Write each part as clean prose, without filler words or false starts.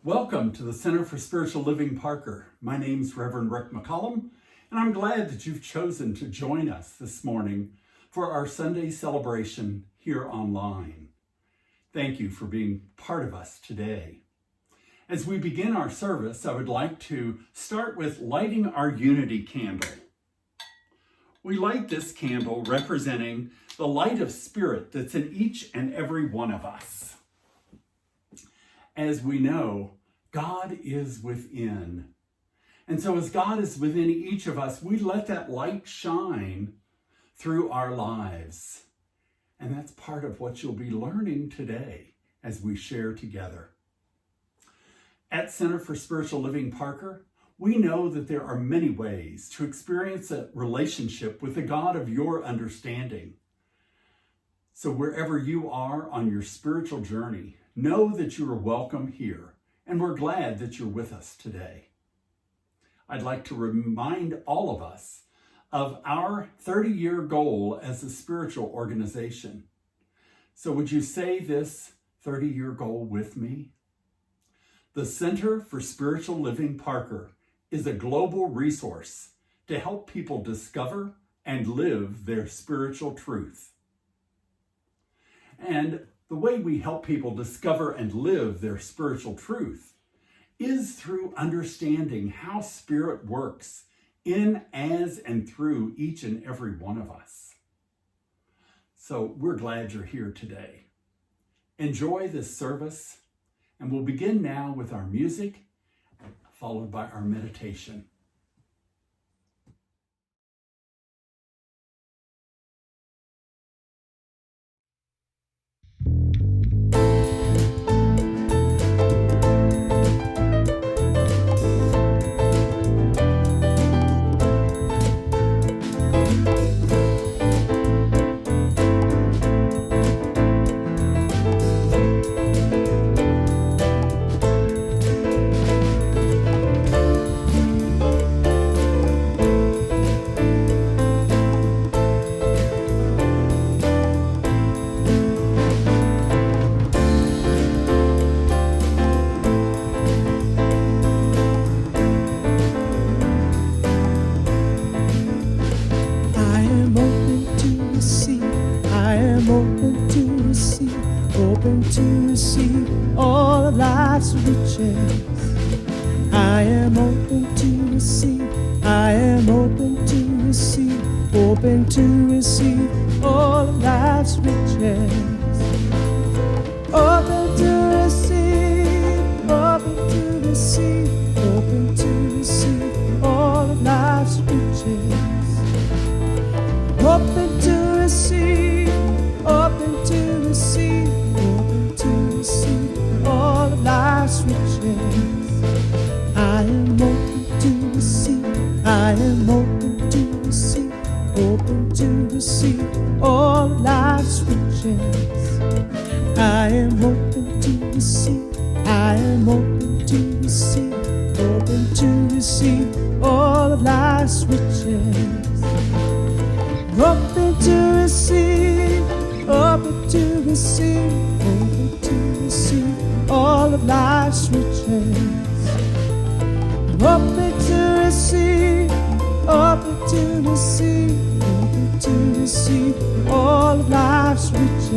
Welcome to the Center for Spiritual Living Parker. My name's Reverend Rick McCollum, and I'm glad that you've chosen to join us this morning for our Sunday celebration here online. Thank you for being part of us today. As we begin our service, I would like to start with lighting our unity candle. We light this candle representing the light of spirit that's in each and every one of us. As we know, God is within. And so as God is within each of us, we let that light shine through our lives. And that's part of what you'll be learning today as we share together. At Center for Spiritual Living Parker, we know that there are many ways to experience a relationship with the God of your understanding. So wherever you are on your spiritual journey, know that you are welcome here, and we're glad that you're with us today. I'd like to remind all of us of our 30-year goal as a spiritual organization. So would you say this 30-year goal with me? The Center for Spiritual Living Parker is a global resource to help people discover and live their spiritual truth. And the way we help people discover and live their spiritual truth is through understanding how spirit works in, as, and through each and every one of us. So we're glad you're here today. Enjoy this service, and we'll begin now with our music, followed by our meditation. Open to receive all of life's riches. I am open to receive. I am open to receive. Open to receive all of life's riches. Open to receive. Open to receive. Open to receive all of life's riches. Open to receive. Open to receive. All of life's riches. I am open to receive. I am open to receive. Open to receive all of life's riches. I am open to receive. I am open to receive. Open to receive all of life's riches. Open to receive. Open to receive. All of life's riches. Open to receive, open to receive, open to receive all of life's riches.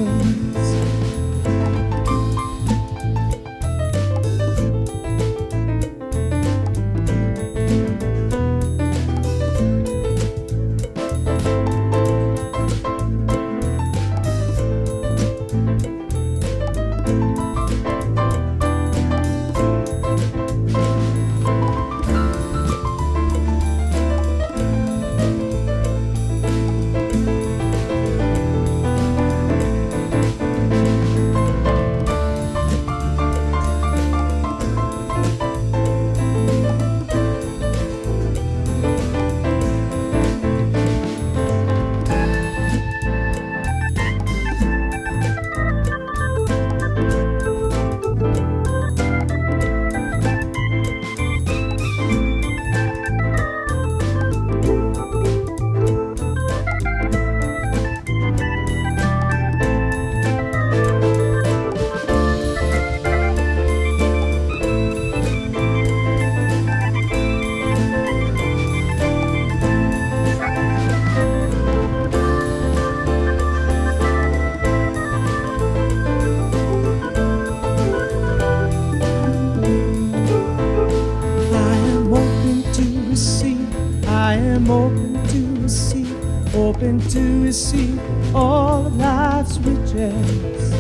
open to receive, open to receive all of life's riches.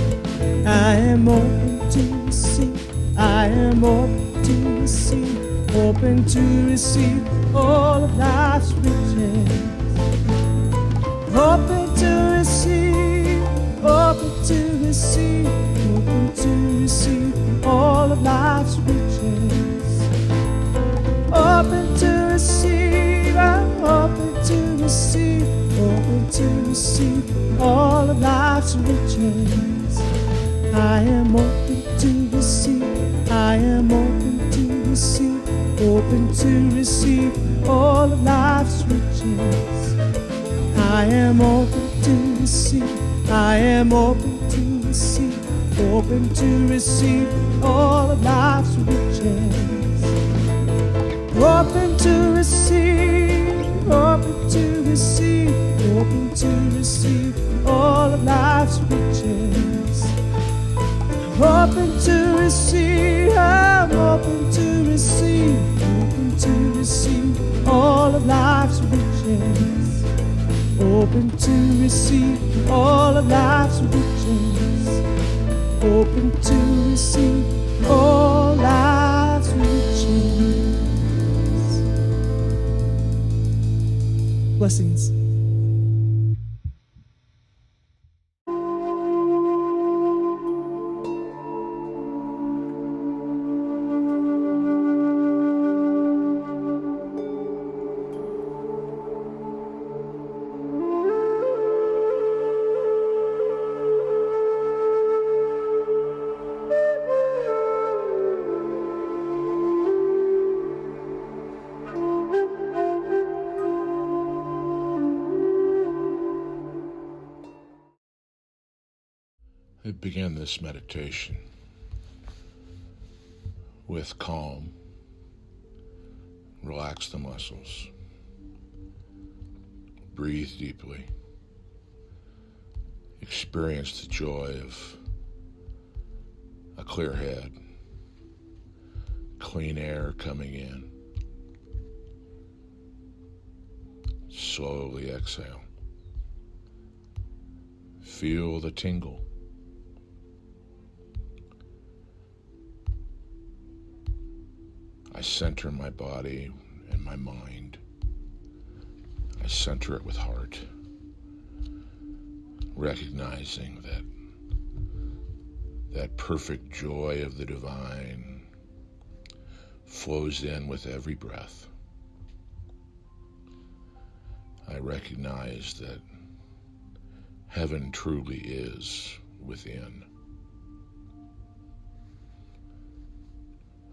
I am open to receive, I am open to receive, open to receive all of life's riches. Open to receive, open to receive, open to receive all of life's riches. Open to receive, I'm open to receive, open to receive all of life's riches. I am open to receive, I am open to receive, open to receive all of life's riches. I am open to receive, I am open to receive, open to receive all of life's riches. Open to receive, open to receive, open to receive all of life's riches. Open to receive, I'm open to receive, open to receive all of life's riches. Open to receive all of life's riches. Open to receive all life's riches. Blessings. I began this meditation with calm. Relax the muscles. Breathe deeply. Experience the joy of a clear head, clean air coming in. Slowly exhale. Feel the tingle. I center my body and my mind. I center it with heart, recognizing that perfect joy of the divine flows in with every breath. I recognize that heaven truly is within.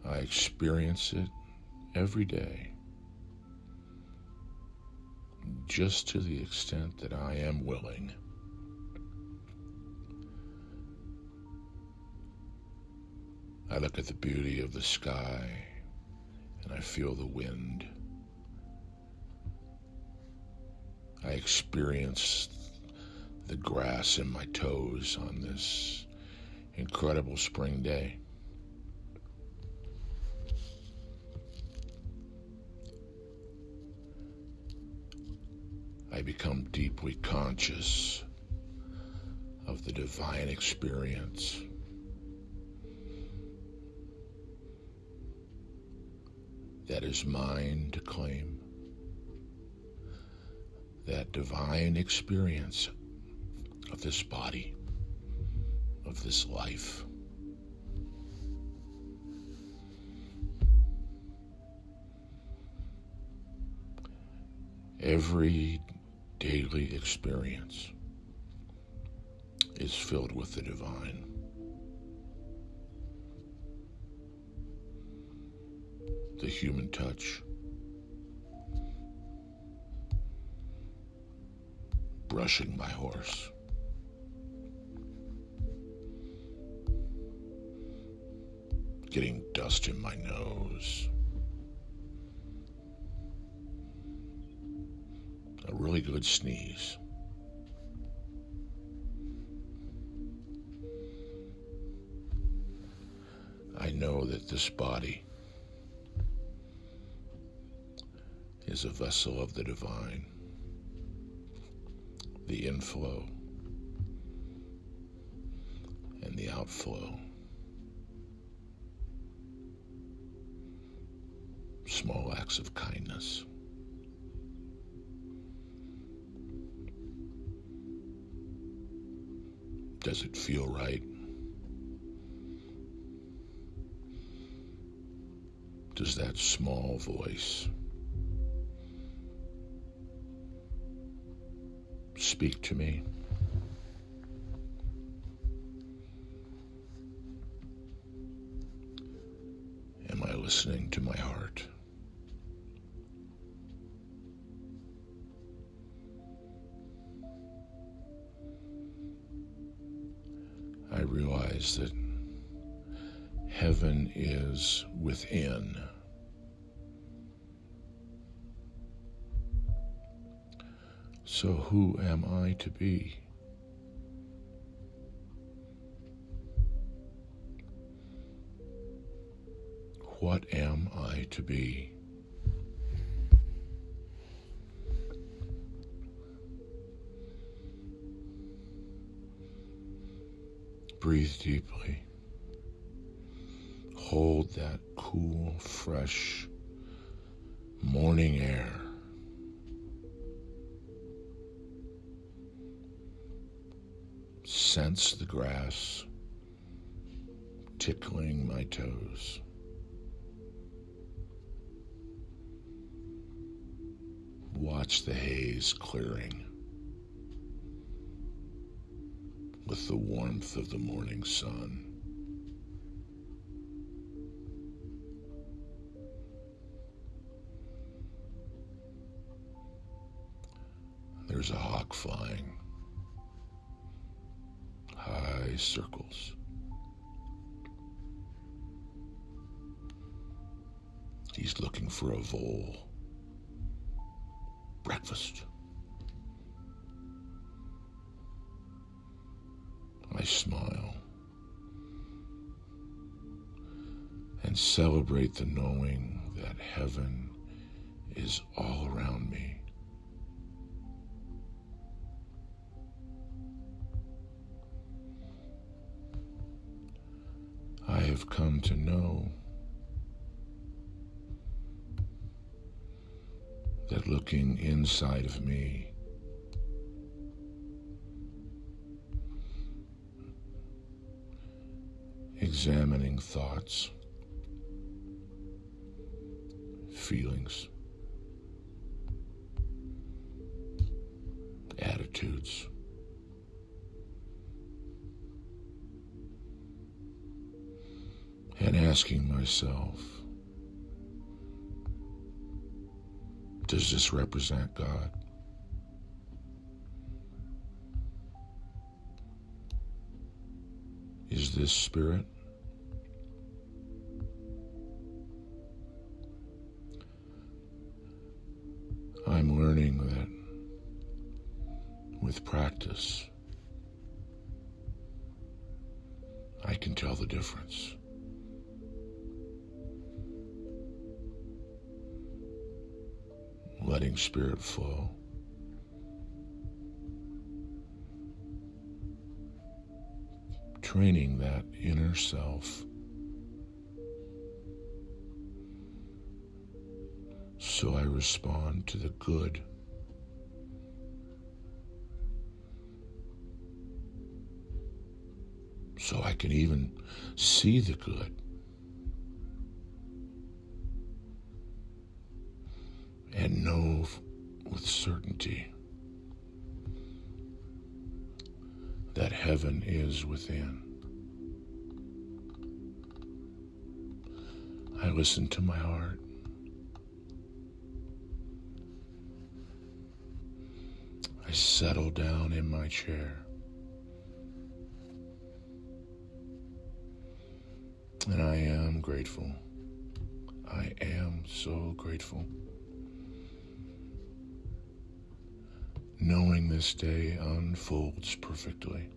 I experience it every day, just to the extent that I am willing. I look at the beauty of the sky and I feel the wind. I experience the grass in my toes on this incredible spring day. I become deeply conscious of the divine experience. That is mine to claim. That divine experience of this body, of this life. Every daily experience is filled with the divine. The human touch, brushing my horse, getting dust in my nose, a really good sneeze. I know that this body is as a vessel of the divine, the inflow and the outflow. Small acts of kindness. Does it feel right? Does that small voice speak to me? Am I listening to my heart? I realize that heaven is within. So who am I to be? What am I to be? Breathe deeply. Hold that cool, fresh morning air. Sense the grass tickling my toes. Watch the haze clearing with the warmth of the morning sun. There's a hawk flying, high circles. He's looking for a vole. Breakfast. I smile and celebrate the knowing that heaven is all around me. I have come to know that looking inside of me examining thoughts, feelings, attitudes, and asking myself, does this represent God? Is this spirit? I'm learning that with practice, I can tell the difference. Letting spirit flow. Training that inner self so I respond to the good. So I can even see the good. And know with certainty that heaven is within. I listen to my heart. I settle down in my chair. And I am grateful. I am so grateful. Knowing this day unfolds perfectly.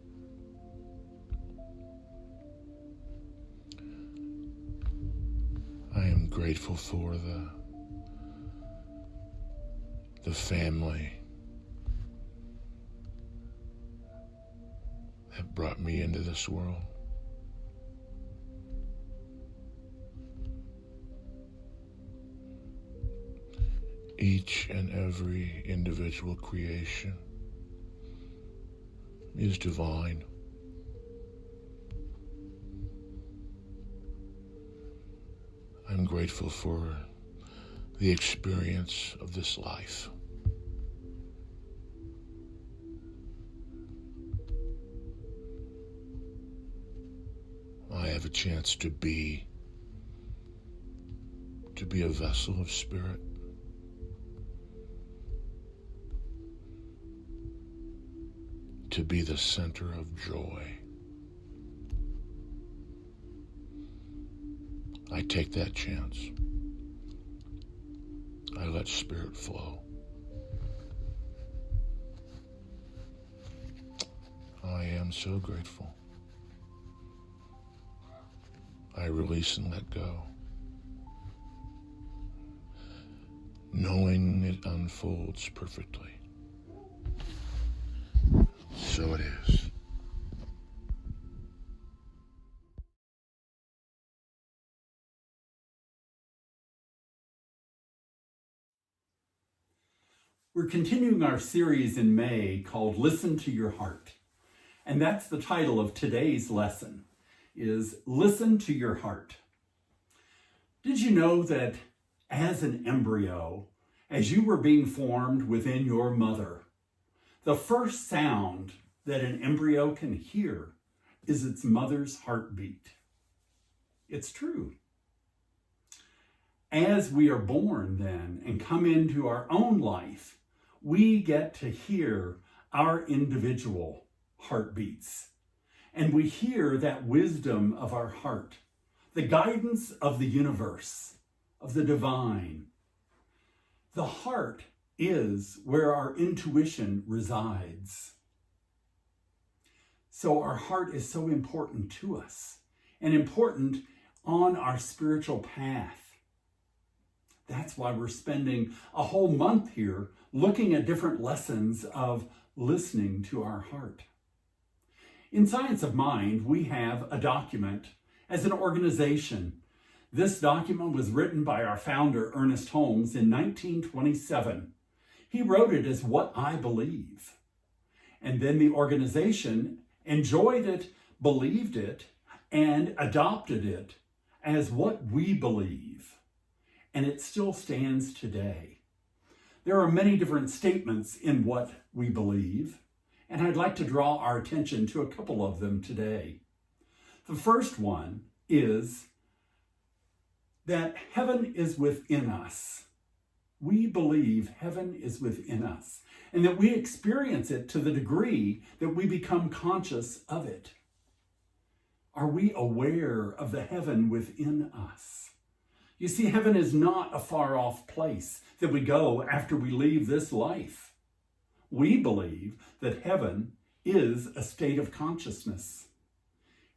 I am grateful for the the family that brought me into this world. Each and every individual creation is divine. I'm grateful for the experience of this life. I have a chance to be a vessel of spirit. To be the center of joy. I take that chance. I let spirit flow. I am so grateful. I release and let go, knowing it unfolds perfectly. So it is. We're continuing our series in May called Listen to Your Heart. And that's the title of today's lesson, is Listen to Your Heart. Did you know that as an embryo, as you were being formed within your mother, the first sound that an embryo can hear is its mother's heartbeat? It's true. As we are born then and come into our own life, we get to hear our individual heartbeats. And we hear that wisdom of our heart, the guidance of the universe, of the divine. The heart is where our intuition resides. So our heart is so important to us and important on our spiritual path. That's why we're spending a whole month here looking at different lessons of listening to our heart. In Science of Mind, we have a document as an organization. This document was written by our founder, Ernest Holmes, in 1927. He wrote it as What I Believe. And then the organization enjoyed it, believed it, and adopted it as What We Believe. And it still stands today. There are many different statements in What We Believe, and I'd like to draw our attention to a couple of them today. The first one is that heaven is within us. We believe heaven is within us, and that we experience it to the degree that we become conscious of it. Are we aware of the heaven within us? You see, heaven is not a far-off place that we go after we leave this life. We believe that heaven is a state of consciousness.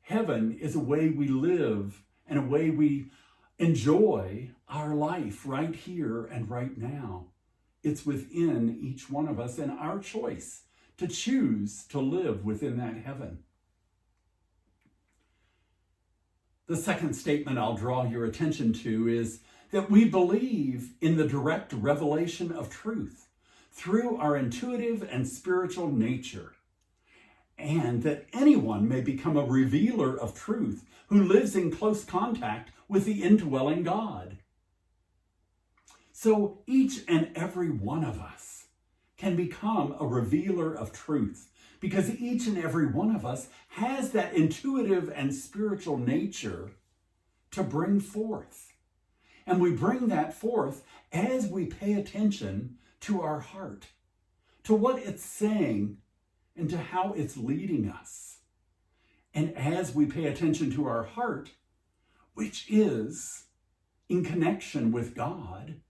Heaven is a way we live and a way we enjoy our life right here and right now. It's within each one of us and our choice to choose to live within that heaven. The second statement I'll draw your attention to is that we believe in the direct revelation of truth through our intuitive and spiritual nature, and that anyone may become a revealer of truth who lives in close contact with the indwelling God. So each and every one of us can become a revealer of truth, because each and every one of us has that intuitive and spiritual nature to bring forth. And we bring that forth as we pay attention to our heart, to what it's saying and to how it's leading us. And as we pay attention to our heart, which is in connection with God,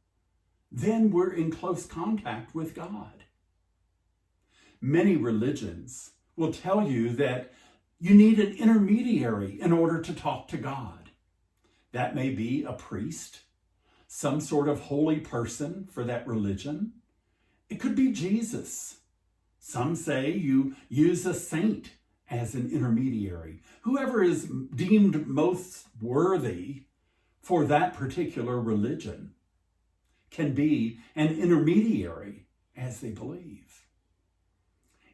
then we're in close contact with God. Many religions will tell you that you need an intermediary in order to talk to God. That may be a priest, some sort of holy person for that religion. It could be Jesus. Some say you use a saint as an intermediary. Whoever is deemed most worthy for that particular religion can be an intermediary as they believe.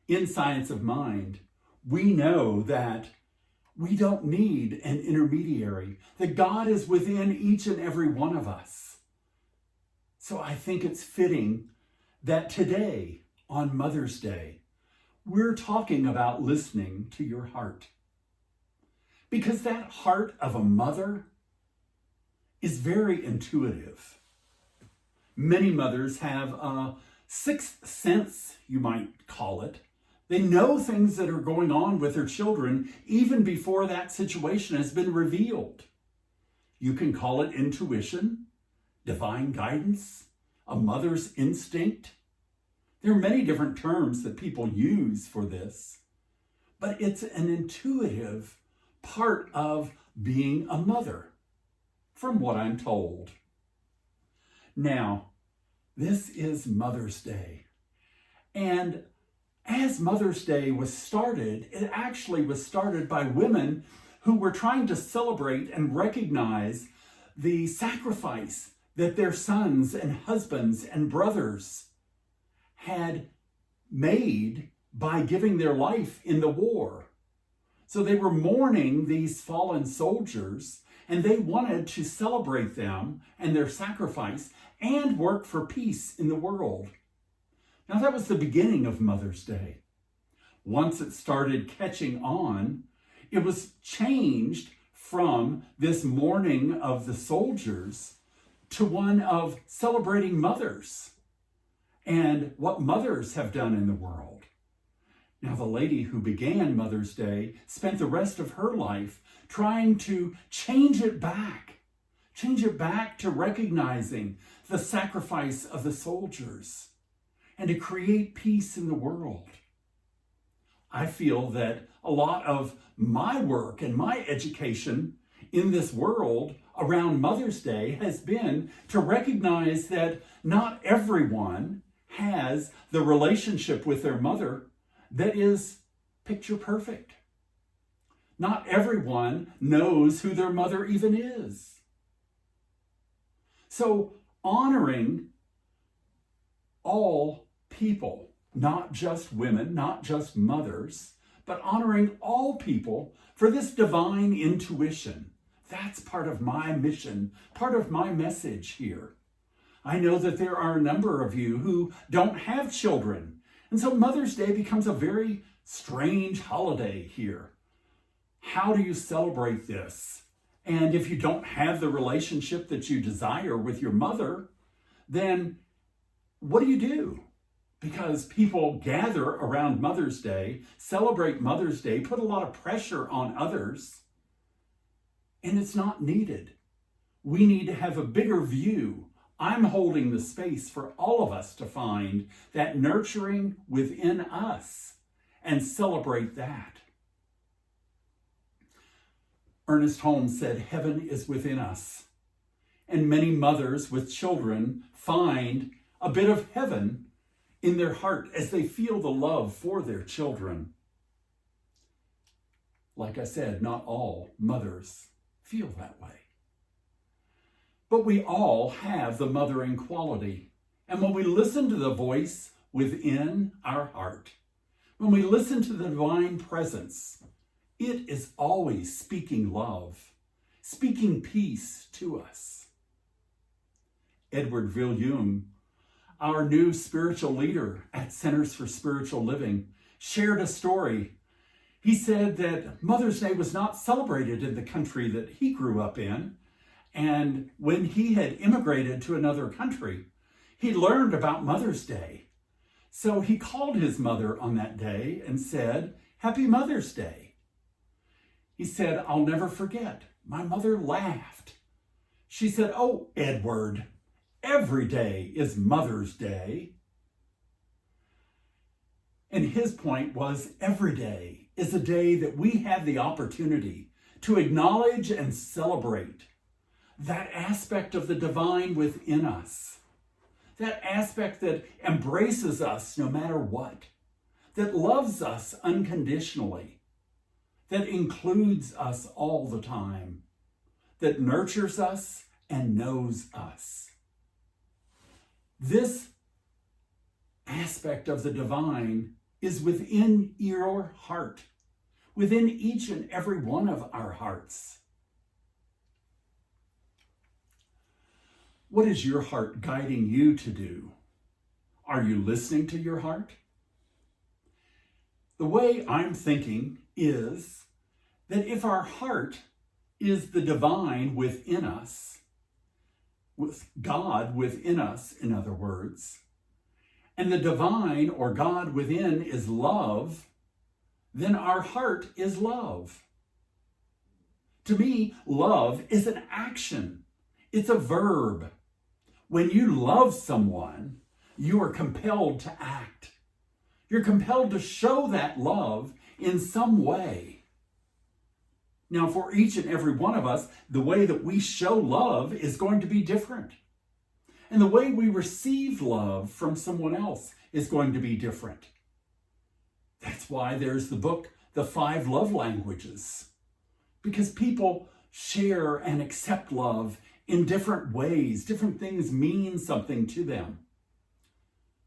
In Science of Mind, we know that we don't need an intermediary, that God is within each and every one of us. So I think it's fitting that today, on Mother's Day, we're talking about listening to your heart. Because that heart of a mother is very intuitive. Many mothers have a sixth sense, you might call it. They know things that are going on with their children even before that situation has been revealed. You can call it intuition, divine guidance, a mother's instinct. There are many different terms that people use for this, but it's an intuitive part of being a mother, from what I'm told. Now, this is Mother's Day, and as Mother's Day was started, it actually was started by women who were trying to celebrate and recognize the sacrifice that their sons and husbands and brothers had made by giving their life in the war. So they were mourning these fallen soldiers, and they wanted to celebrate them and their sacrifice and work for peace in the world. Now, that was the beginning of Mother's Day. Once it started catching on, it was changed from this mourning of the soldiers to one of celebrating mothers and what mothers have done in the world. Now, the lady who began Mother's Day spent the rest of her life trying to change it back to recognizing the sacrifice of the soldiers and to create peace in the world. I feel that a lot of my work and my education in this world around Mother's Day has been to recognize that not everyone has the relationship with their mother that is picture perfect. Not everyone knows who their mother even is. So honoring all people, not just women, not just mothers, but honoring all people for this divine intuition. That's part of my mission, part of my message here. I know that there are a number of you who don't have children, and so Mother's Day becomes a very strange holiday here. How do you celebrate this? And if you don't have the relationship that you desire with your mother, then what do you do? Because people gather around Mother's Day, celebrate Mother's Day, put a lot of pressure on others, and it's not needed. We need to have a bigger view. I'm holding the space for all of us to find that nurturing within us and celebrate that. Ernest Holmes said, "Heaven is within us." And many mothers with children find a bit of heaven in their heart as they feel the love for their children. Like I said, not all mothers feel that way. But we all have the mothering quality. And when we listen to the voice within our heart, when we listen to the divine presence, it is always speaking love, speaking peace to us. Edward Viljoen, our new spiritual leader at Centers for Spiritual Living, shared a story. He said that Mother's Day was not celebrated in the country that he grew up in. And when he had immigrated to another country, he learned about Mother's Day. So he called his mother on that day and said, "Happy Mother's Day." He said, "I'll never forget." My mother laughed. She said, "Oh, Edward, every day is Mother's Day." And his point was every day is a day that we have the opportunity to acknowledge and celebrate that aspect of the divine within us that aspect that embraces us no matter what, that loves us unconditionally, that includes us all the time, that nurtures us and knows us. This aspect of the divine is within your heart, within each and every one of our hearts. What is your heart guiding you to do? Are you listening to your heart? The way I'm thinking is that if our heart is the divine within us, with God within us, in other words, and the divine or God within is love, then our heart is love. To me, love is an action. It's a verb. When you love someone, you are compelled to act. You're compelled to show that love in some way. Now, for each and every one of us, the way that we show love is going to be different. And the way we receive love from someone else is going to be different. That's why there's the book, The 5 Love Languages, because people share and accept love in different ways. Different things mean something to them.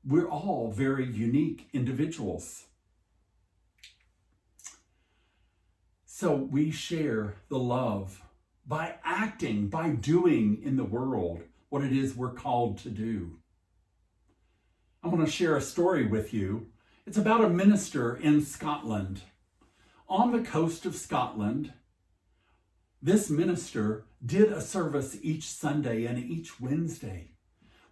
We're all very unique individuals. So we share the love by acting, by doing in the world what it is we're called to do. I want to share a story with you. It's about a minister in Scotland. On the coast of Scotland, this minister did a service each Sunday and each Wednesday.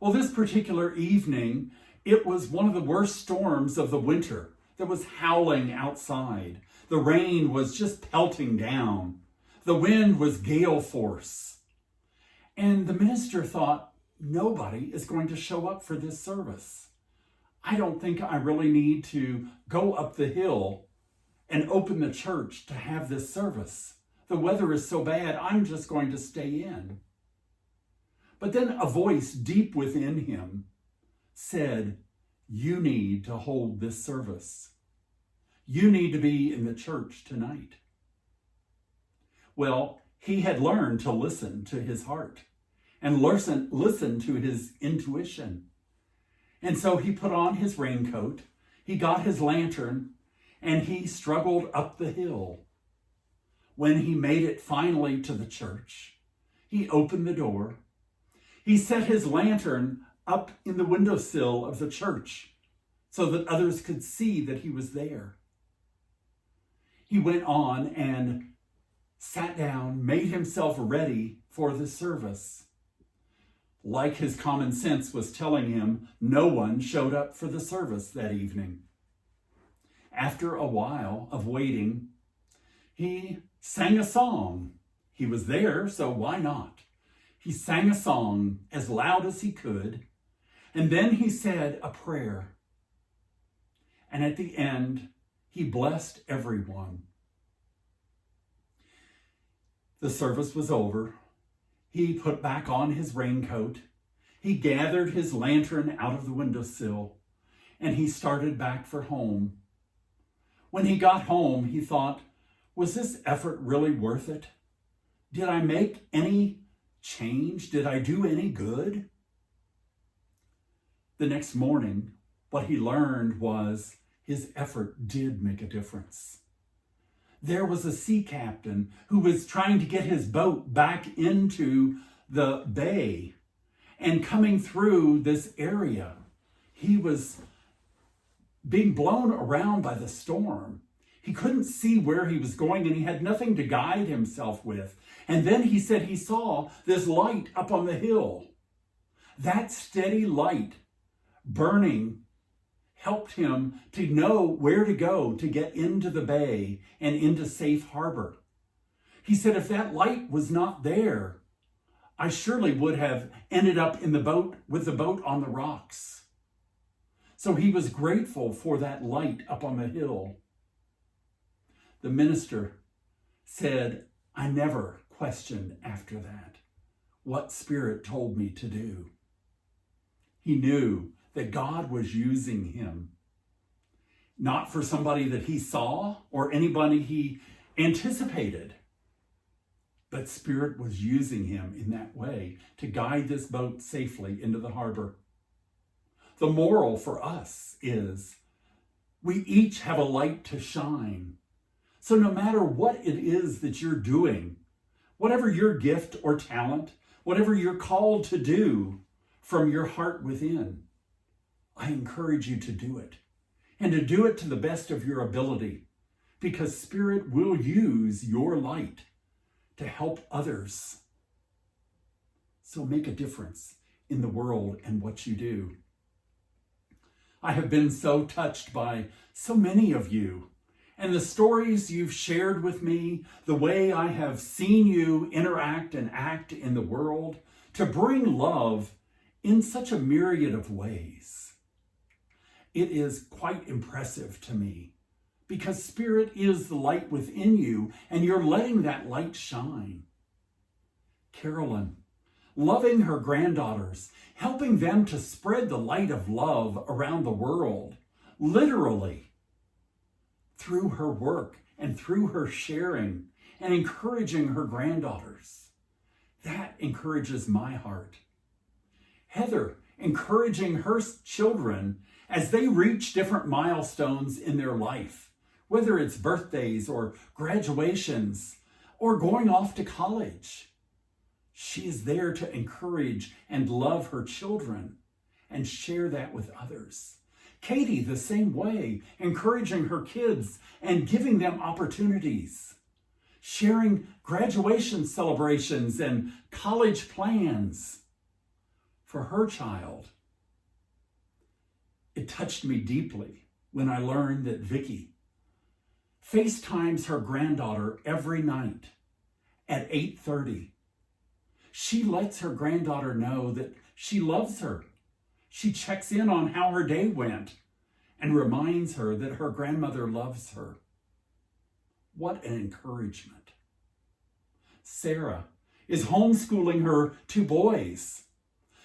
Well, this particular evening, it was one of the worst storms of the winter that was howling outside. The rain was just pelting down. The wind was gale force. And the minister thought, nobody is going to show up for this service. I don't think I really need to go up the hill and open the church to have this service. The weather is so bad, I'm just going to stay in. But then a voice deep within him said, you need to hold this service. You need to be in the church tonight. Well, he had learned to listen to his heart and listen to his intuition. And so he put on his raincoat, he got his lantern, and he struggled up the hill. When he made it finally to the church, he opened the door. He set his lantern up in the windowsill of the church so that others could see that he was there. He went on and sat down, made himself ready for the service. Like his common sense was telling him, no one showed up for the service that evening. After a while of waiting, he sang a song. He was there, so why not? He sang a song as loud as he could, and then he said a prayer. And at the end, he blessed everyone. The service was over. He put back on his raincoat. He gathered his lantern out of the windowsill, and he started back for home. When he got home, he thought, was this effort really worth it? Did I make any change? Did I do any good? The next morning, what he learned was his effort did make a difference. There was a sea captain who was trying to get his boat back into the bay, and coming through this area, he was being blown around by the storm. He couldn't see where he was going, and he had nothing to guide himself with. And then he said he saw this light up on the hill. That steady light burning helped him to know where to go to get into the bay and into safe harbor. He said, if that light was not there, I surely would have ended up in the boat with the boat on the rocks. So he was grateful for that light up on the hill. The minister said, I never questioned after that what Spirit told me to do. He knew that God was using him, not for somebody that he saw or anybody he anticipated, but Spirit was using him in that way to guide this boat safely into the harbor. The moral for us is we each have a light to shine. So no matter what it is that you're doing, whatever your gift or talent, whatever you're called to do from your heart within, I encourage you to do it, and to do it to the best of your ability, because Spirit will use your light to help others. So make a difference in the world and what you do. I have been so touched by so many of you and the stories you've shared with me, the way I have seen you interact and act in the world to bring love in such a myriad of ways. It is quite impressive to me because Spirit is the light within you and you're letting that light shine. Carolyn, loving her granddaughters, helping them to spread the light of love around the world, literally, through her work and through her sharing and encouraging her granddaughters. That encourages my heart. Heather, encouraging her children as they reach different milestones in their life, whether it's birthdays or graduations or going off to college. She is there to encourage and love her children and share that with others. Katie, the same way, encouraging her kids and giving them opportunities, sharing graduation celebrations and college plans for her child. It touched me deeply when I learned that Vicky FaceTimes her granddaughter every night at 8:30. She lets her granddaughter know that she loves her. She checks in on how her day went and reminds her that her grandmother loves her. What an encouragement. Sarah is homeschooling her 2 boys.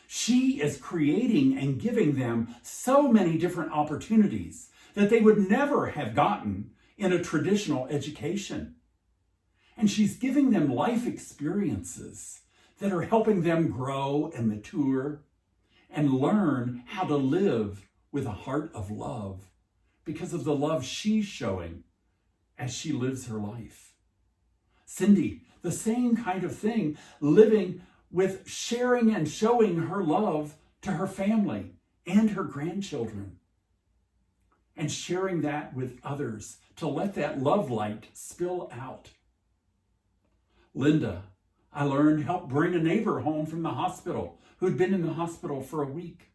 She is creating and giving them so many different opportunities that they would never have gotten in a traditional education. And she's giving them life experiences that are helping them grow and mature and learn how to live with a heart of love because of the love she's showing as she lives her life. Cindy, the same kind of thing, living with sharing and showing her love to her family and her grandchildren and sharing that with others to let that love light spill out. Linda, I learned, helped bring a neighbor home from the hospital who'd been in the hospital for a week.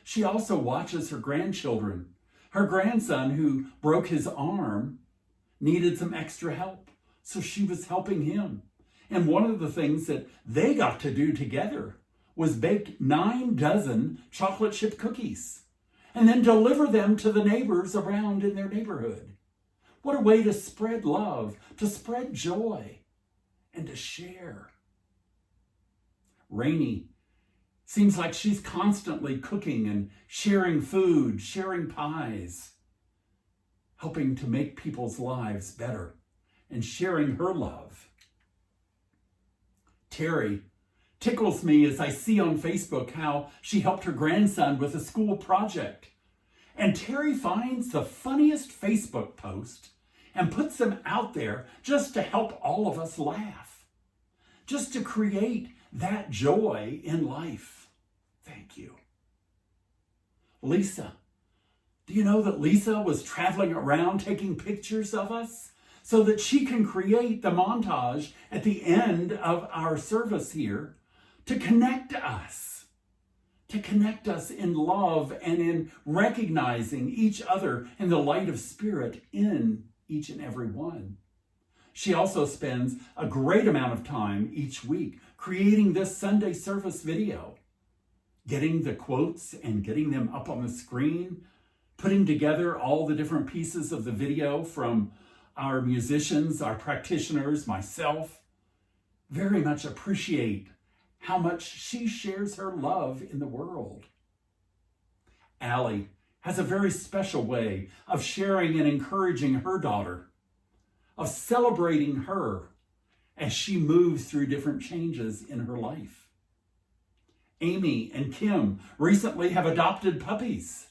She also watches her grandchildren. Her grandson, who broke his arm, needed some extra help, so she was helping him. And one of the things that they got to do together was bake 9 dozen chocolate chip cookies and then deliver them to the neighbors around in their neighborhood. What a way to spread love, to spread joy, and to share. Rainey seems like she's constantly cooking and sharing food, sharing pies, helping to make people's lives better and sharing her love. Terry tickles me as I see on Facebook how she helped her grandson with a school project. And Terry finds the funniest Facebook post and puts them out there just to help all of us laugh, just to create that joy in life. Thank you. Lisa, do you know that Lisa was traveling around taking pictures of us so that she can create the montage at the end of our service here to connect us in love and in recognizing each other in the light of Spirit in each and every one. She also spends a great amount of time each week creating this Sunday service video, getting the quotes and getting them up on the screen, putting together all the different pieces of the video from our musicians, our practitioners, myself. Very much appreciate how much she shares her love in the world. Allie has a very special way of sharing and encouraging her daughter, of celebrating her as she moves through different changes in her life. Amy and Kim recently have adopted puppies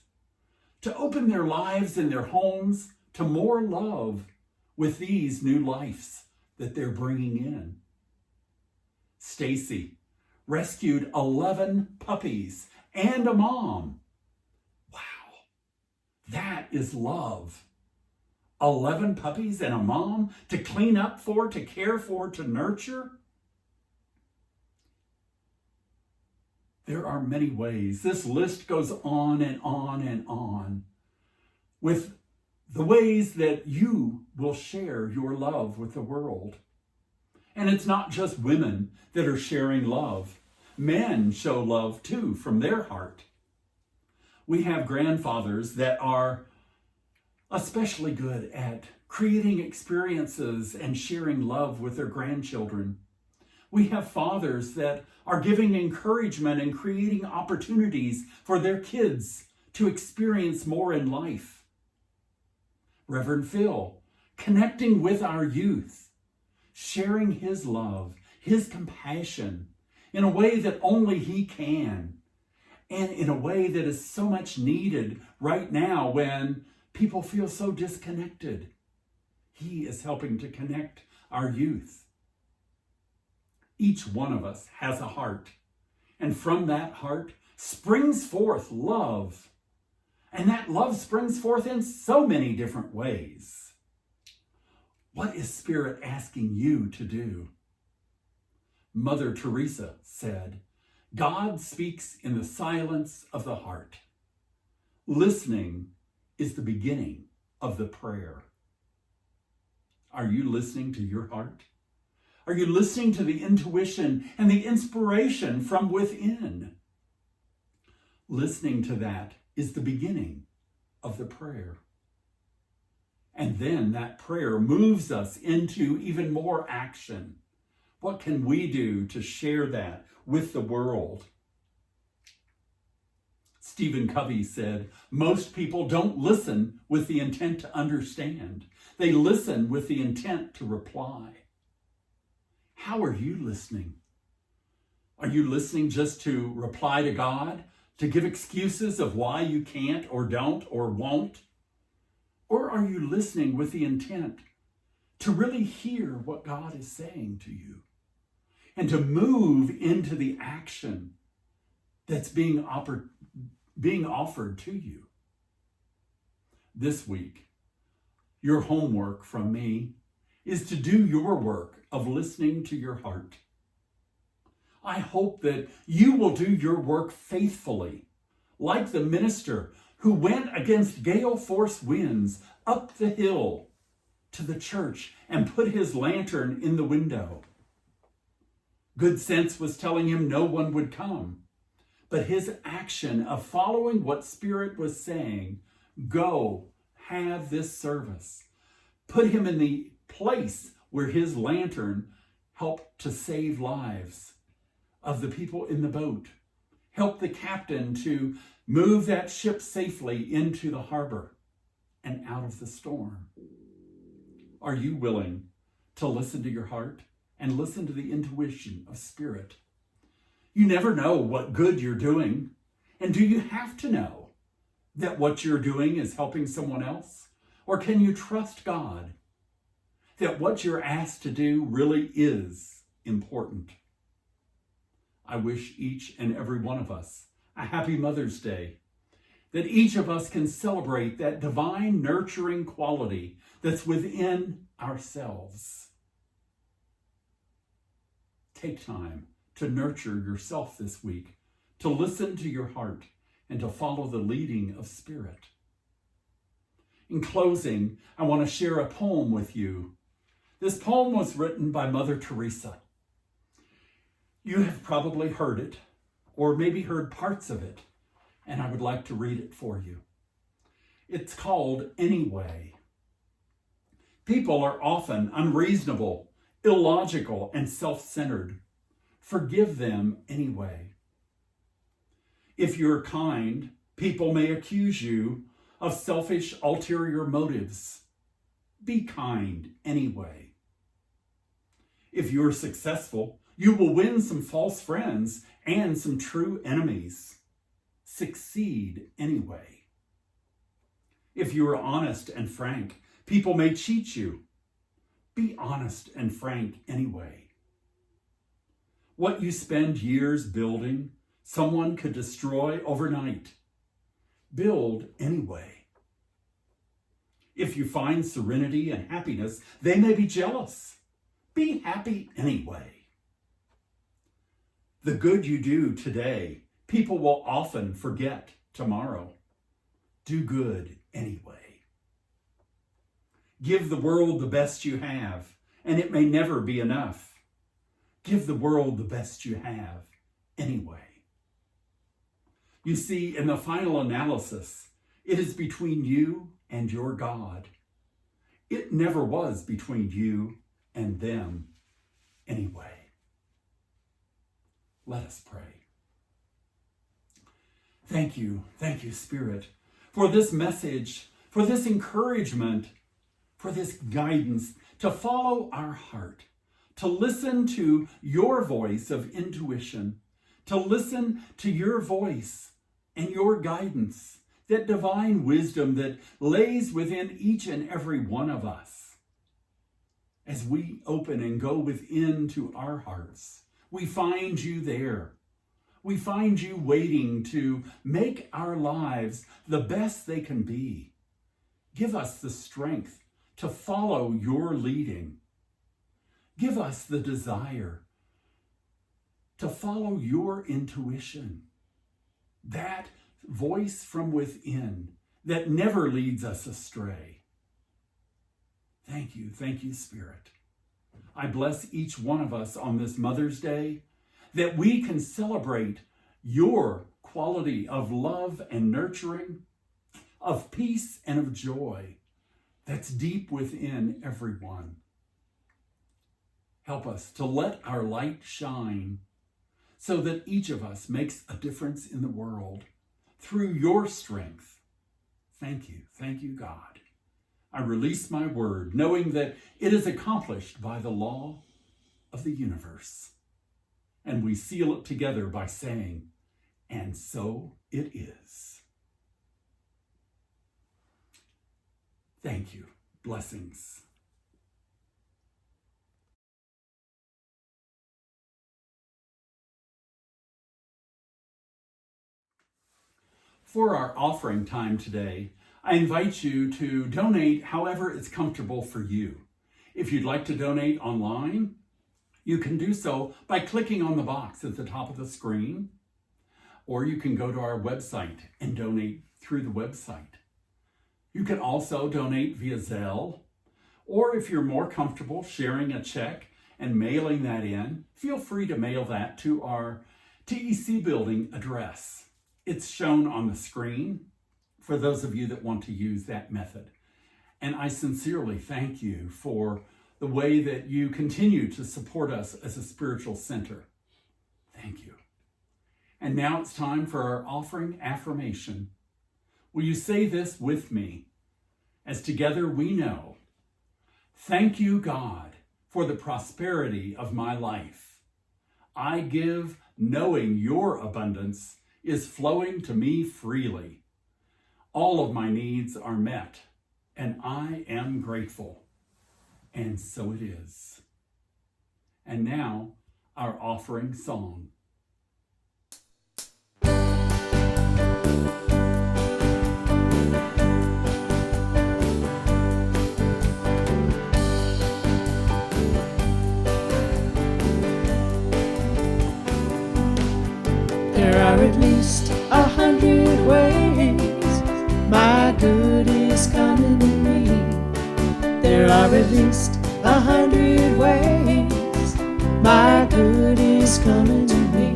to open their lives and their homes to more love with these new lives that they're bringing in. Stacy rescued 11 puppies and a mom. Wow, that is love. 11 puppies and a mom to clean up for, to care for, to nurture. There are many ways. This list goes on and on and on with the ways that you will share your love with the world. And it's not just women that are sharing love. Men show love too from their heart. We have grandfathers that are especially good at creating experiences and sharing love with their grandchildren. We have fathers that are giving encouragement and creating opportunities for their kids to experience more in life. Reverend Phil, connecting with our youth, sharing his love, his compassion in a way that only he can, and in a way that is so much needed right now when people feel so disconnected. He is helping to connect our youth. Each one of us has a heart, and from that heart springs forth love. And that love springs forth in so many different ways. What is Spirit asking you to do? Mother Teresa said, God speaks in the silence of the heart. Listening is the beginning of the prayer. Are you listening to your heart? Are you listening to the intuition and the inspiration from within? Listening to that is the beginning of the prayer. And then that prayer moves us into even more action. What can we do to share that with the world? Stephen Covey said, most people don't listen with the intent to understand. They listen with the intent to reply. How are you listening? Are you listening just to reply to God? To give excuses of why you can't or don't or won't? Or are you listening with the intent to really hear what God is saying to you and to move into the action that's being offered to you? This week, your homework from me is to do your work of listening to your heart. I hope that you will do your work faithfully, like the minister who went against gale force winds up the hill to the church and put his lantern in the window. Good sense was telling him no one would come, but his action of following what Spirit was saying, go, have this service, put him in the place where his lantern helped to save lives of the people in the boat, help the captain to move that ship safely into the harbor and out of the storm. Are you willing to listen to your heart and listen to the intuition of Spirit? You never know what good you're doing. And do you have to know that what you're doing is helping someone else? Or can you trust God that what you're asked to do really is important? I wish each and every one of us a happy Mother's Day, that each of us can celebrate that divine nurturing quality that's within ourselves. Take time to nurture yourself this week, to listen to your heart, and to follow the leading of Spirit. In closing, I want to share a poem with you. This poem was written by Mother Teresa. You have probably heard it, or maybe heard parts of it, and I would like to read it for you. It's called Anyway. People are often unreasonable, illogical, and self-centered. Forgive them anyway. If you're kind, People may accuse you of selfish, ulterior motives. Be kind anyway. If you're successful, you will win some false friends and some true enemies. Succeed anyway. If you are honest and frank, people may cheat you. Be honest and frank anyway. What you spend years building, someone could destroy overnight. Build anyway. If you find serenity and happiness, they may be jealous. Be happy anyway. The good you do today, people will often forget tomorrow. Do good anyway. Give the world the best you have, and it may never be enough. Give the world the best you have anyway. You see, in the final analysis, it is between you and your God. It never was between you and them anyway. Let us pray. Thank you, Spirit, for this message, for this encouragement, for this guidance to follow our heart, to listen to your voice of intuition, to listen to your voice and your guidance, that divine wisdom that lays within each and every one of us. As we open and go within to our hearts, we find you there. We find you waiting to make our lives the best they can be. Give us the strength to follow your leading. Give us the desire to follow your intuition, that voice from within that never leads us astray. Thank you, Spirit. I bless each one of us on this Mother's Day, that we can celebrate your quality of love and nurturing, of peace and of joy that's deep within everyone. Help us to let our light shine so that each of us makes a difference in the world through your strength. Thank you, God. I release my word, knowing that it is accomplished by the law of the universe. And we seal it together by saying, and so it is. Thank you. Blessings. For our offering time today, I invite you to donate however it's comfortable for you. If you'd like to donate online, you can do so by clicking on the box at the top of the screen, or you can go to our website and donate through the website. You can also donate via Zelle, or if you're more comfortable sharing a check and mailing that in, feel free to mail that to our TEC building address. It's shown on the screen for those of you that want to use that method. And I sincerely thank you for the way that you continue to support us as a spiritual center. Thank you. And now it's time for our offering affirmation. Will you say this with me? As together we know, thank you, God, for the prosperity of my life. I give knowing your abundance is flowing to me freely. All of my needs are met, and I am grateful. And so it is. And now, our offering song. There are at least 100 ways my good is coming to me. There are at least 100 ways my good is coming to me.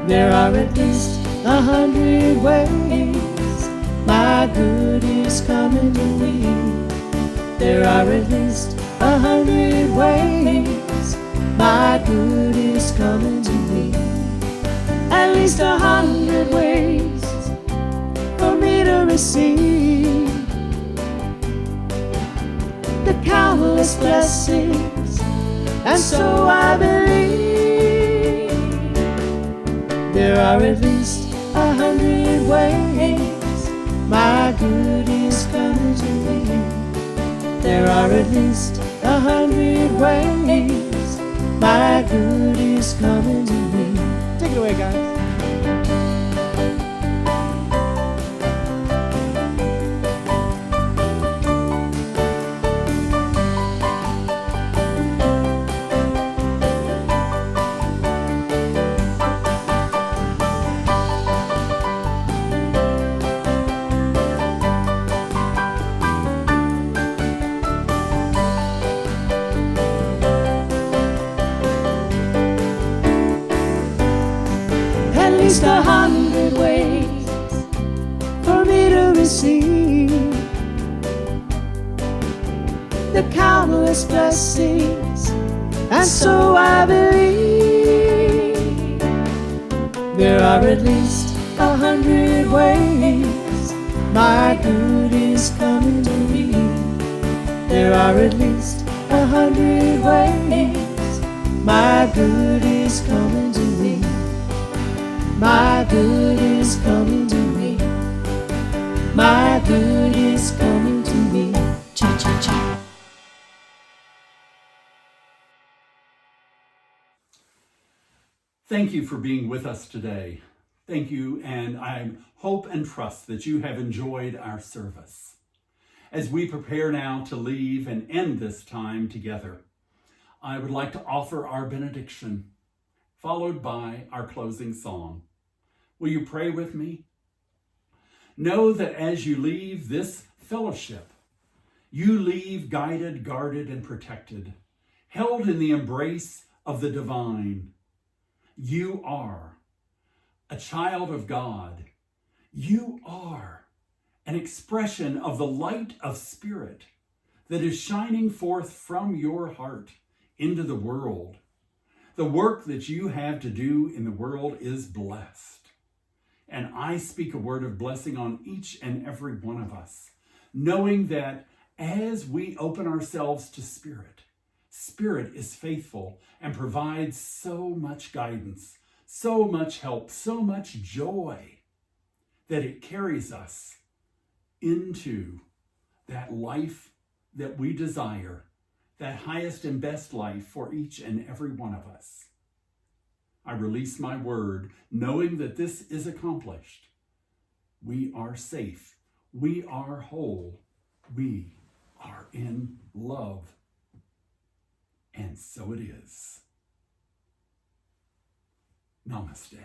There are at least 100 ways my good is coming to me. There are at least 100 ways my good is coming to me. At least 100 ways receive the countless blessings, and so I believe there are at least 100 ways my good is coming to me. There are at least 100 ways my good is coming to me. Take it away, guys. At least 100 ways for me to receive the countless blessings, and so I believe there are at least 100 ways my good is coming to me. There are at least 100 ways my good is coming to me. My good is coming to me. My good is coming to me. Cha cha cha. Thank you for being with us today. Thank you, and I hope and trust that you have enjoyed our service. As we prepare now to leave and end this time together, I would like to offer our benediction, followed by our closing song. Will you pray with me? Know that as you leave this fellowship, you leave guided, guarded, and protected, held in the embrace of the divine. You are a child of God. You are an expression of the light of spirit that is shining forth from your heart into the world. The work that you have to do in the world is blessed. And I speak a word of blessing on each and every one of us, knowing that as we open ourselves to Spirit, Spirit is faithful and provides so much guidance, so much help, so much joy, that it carries us into that life that we desire, that highest and best life for each and every one of us. I release my word, knowing that this is accomplished. We are safe. We are whole. We are in love. And so it is. Namaste.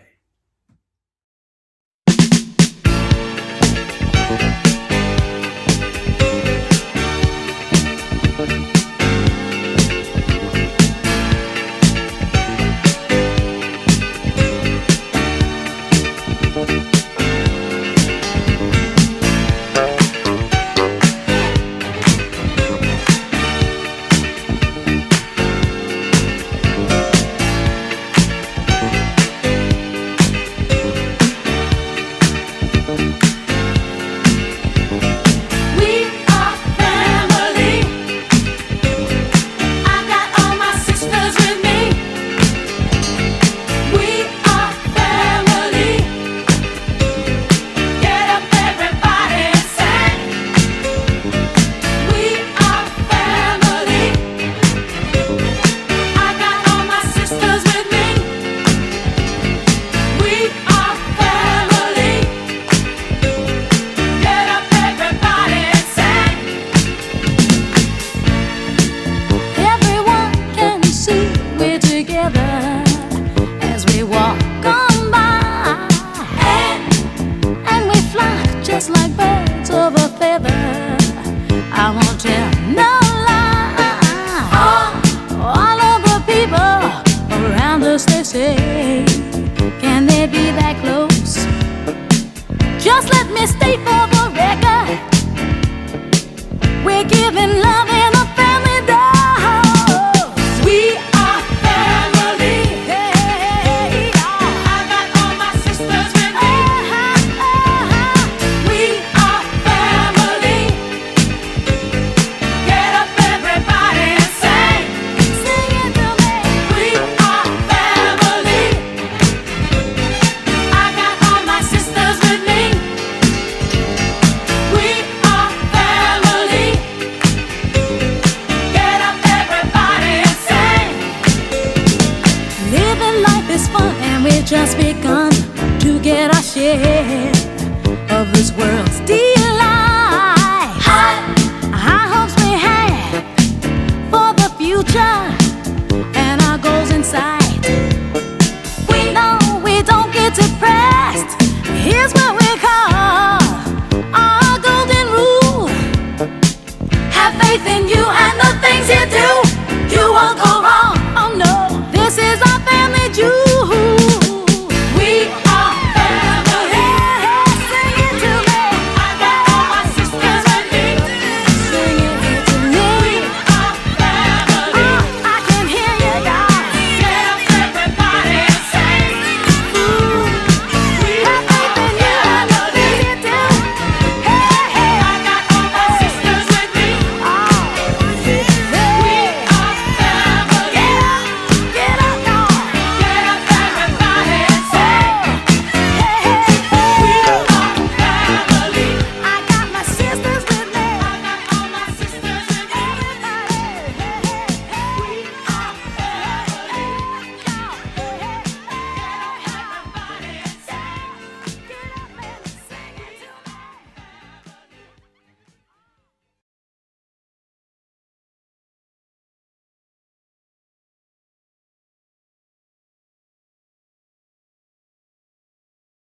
faith